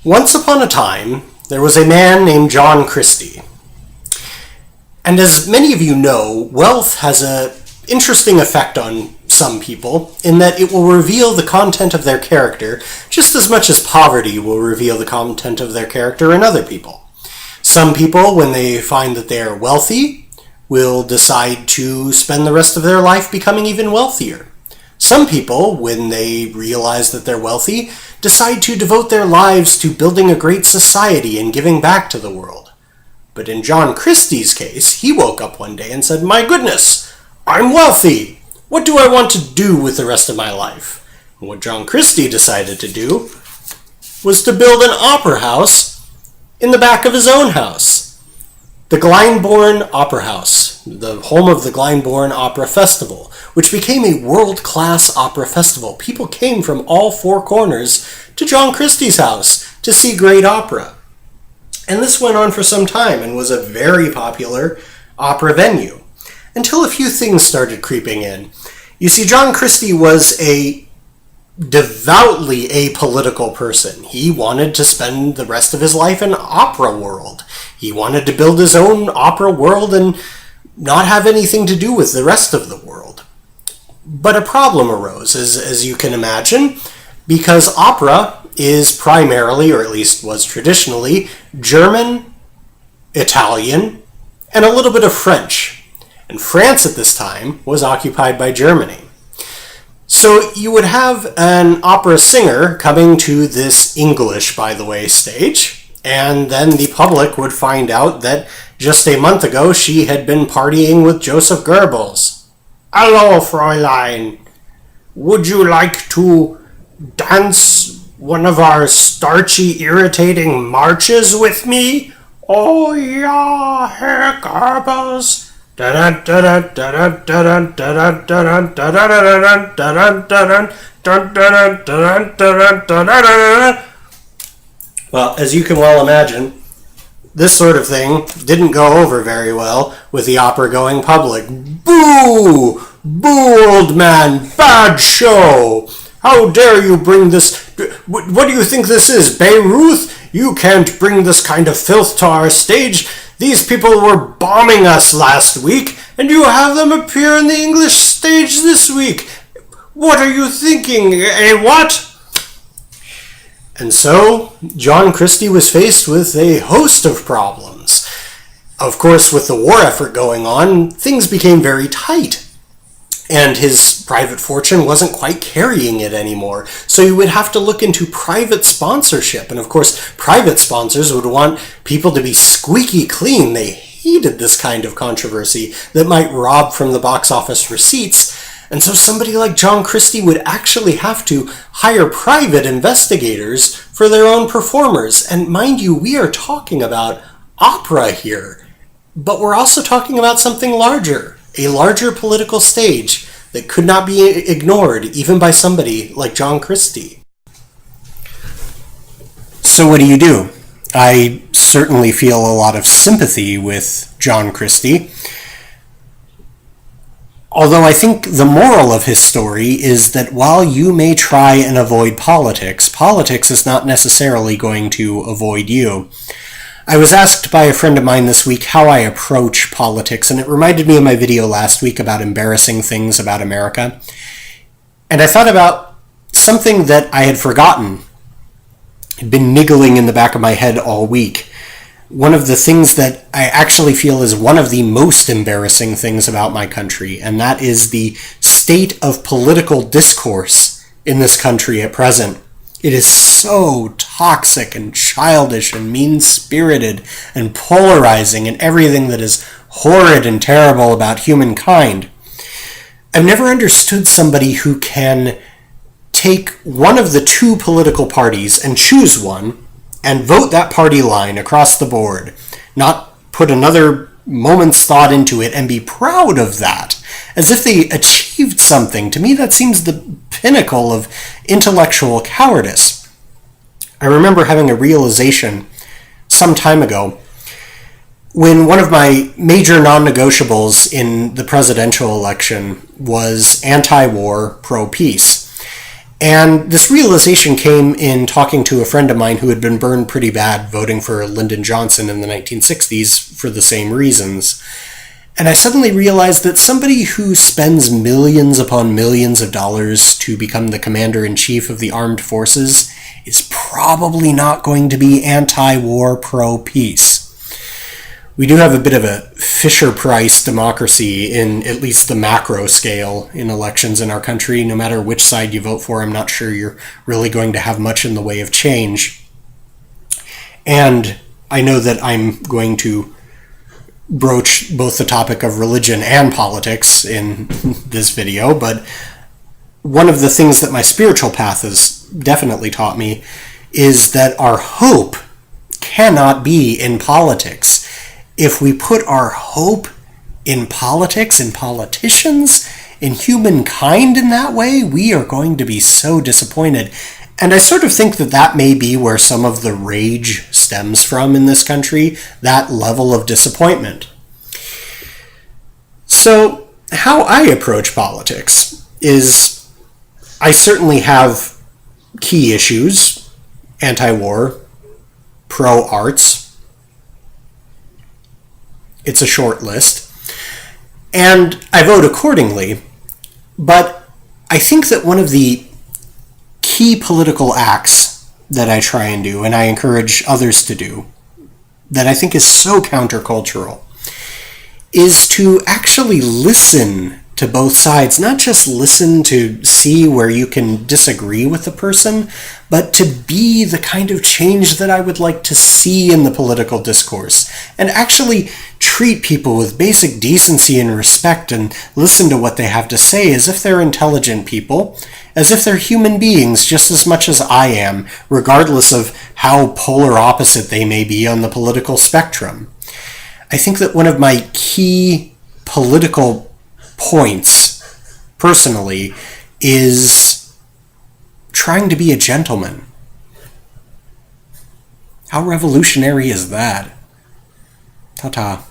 Once upon a time, there was a man named John Christie. And as many of you know, wealth has an interesting effect on some people in that it will reveal the content of their character just as much as poverty will reveal the content of their character in other people. Some people, when they find that they are wealthy, will decide to spend the rest of their life becoming even wealthier. Some people, when they realize that they're wealthy, decide to devote their lives to building a great society and giving back to the world. But in John Christie's case, he woke up one day and said, "My goodness, I'm wealthy! What do I want to do with the rest of my life?" And what John Christie decided to do was to build an opera house in the back of his own house. The Glyndebourne Opera House, the home of the Glyndebourne Opera Festival, which became a world-class opera festival. People came from all four corners to John Christie's house to see great opera. And this went on for some time and was a very popular opera venue, until a few things started creeping in. You see, John Christie was a devoutly apolitical person. He wanted to spend the rest of his life in opera world. He wanted to build his own opera world and not have anything to do with the rest of the world. But a problem arose, as you can imagine, because opera is primarily, or at least was traditionally, German, Italian, and a little bit of French. And France at this time was occupied by Germany. So you would have an opera singer coming to this English, by the way, stage, and then the public would find out that just a month ago she had been partying with Joseph Goebbels. "Hello, Fräulein. Would you like to dance one of our starchy, irritating marches with me?" "Oh, yeah, Herr Goebbels." Well, as you can well imagine, this sort of thing didn't go over very well with the opera-going public. "Boo! Boo, old man! Bad show! How dare you bring this... What do you think this is, Beirut? You can't bring this kind of filth to our stage. These people were bombing us last week, and you have them appear on the English stage this week. What are you thinking? What?" And so, John Christie was faced with a host of problems. Of course, with the war effort going on, things became very tight. And his private fortune wasn't quite carrying it anymore. So he would have to look into private sponsorship. And of course, private sponsors would want people to be squeaky clean. They hated this kind of controversy that might rob from the box office receipts. And so somebody like John Christie would actually have to hire private investigators for their own performers. And mind you, we are talking about opera here. But we're also talking about something larger. A larger political stage that could not be ignored even by somebody like John Christie. So what do? I certainly feel a lot of sympathy with John Christie. Although I think the moral of his story is that while you may try and avoid politics, politics is not necessarily going to avoid you. I was asked by a friend of mine this week how I approach politics, and it reminded me of my video last week about embarrassing things about America. And I thought about something that I had forgotten. It had been niggling in the back of my head all week. One of the things that I actually feel is one of the most embarrassing things about my country, and that is the state of political discourse in this country at present. It is so toxic and childish and mean-spirited and polarizing and everything that is horrid and terrible about humankind. I've never understood somebody who can take one of the two political parties and choose one and vote that party line across the board, not put another moment's thought into it and be proud of that, as if they achieved something. To me, that seems the pinnacle of intellectual cowardice. I remember having a realization some time ago when one of my major non-negotiables in the presidential election was anti-war, pro-peace. And this realization came in talking to a friend of mine who had been burned pretty bad voting for Lyndon Johnson in the 1960s for the same reasons. And I suddenly realized that somebody who spends millions upon millions of dollars to become the commander-in-chief of the armed forces is probably not going to be anti-war, pro-peace. We do have a bit of a Fisher-Price democracy in at least the macro scale in elections in our country. No matter which side you vote for, I'm not sure you're really going to have much in the way of change. And I know that I'm going to broach both the topic of religion and politics in this video, but one of the things that my spiritual path has definitely taught me is that our hope cannot be in politics. If we put our hope in politics, in politicians, in humankind in that way, we are going to be so disappointed. And I sort of think that that may be where some of the rage stems from in this country, that level of disappointment. So, how I approach politics is I certainly have key issues: anti-war, pro-arts. It's a short list. And I vote accordingly, but I think that one of the key political acts that I try and do, and I encourage others to do, that I think is so countercultural, is to actually listen to both sides. Not just listen to see where you can disagree with the person, but to be the kind of change that I would like to see in the political discourse, and actually treat people with basic decency and respect and listen to what they have to say as if they're intelligent people, as if they're human beings just as much as I am, regardless of how polar opposite they may be on the political spectrum. I think that one of my key political points, personally, is trying to be a gentleman. How revolutionary is that? Ta-ta.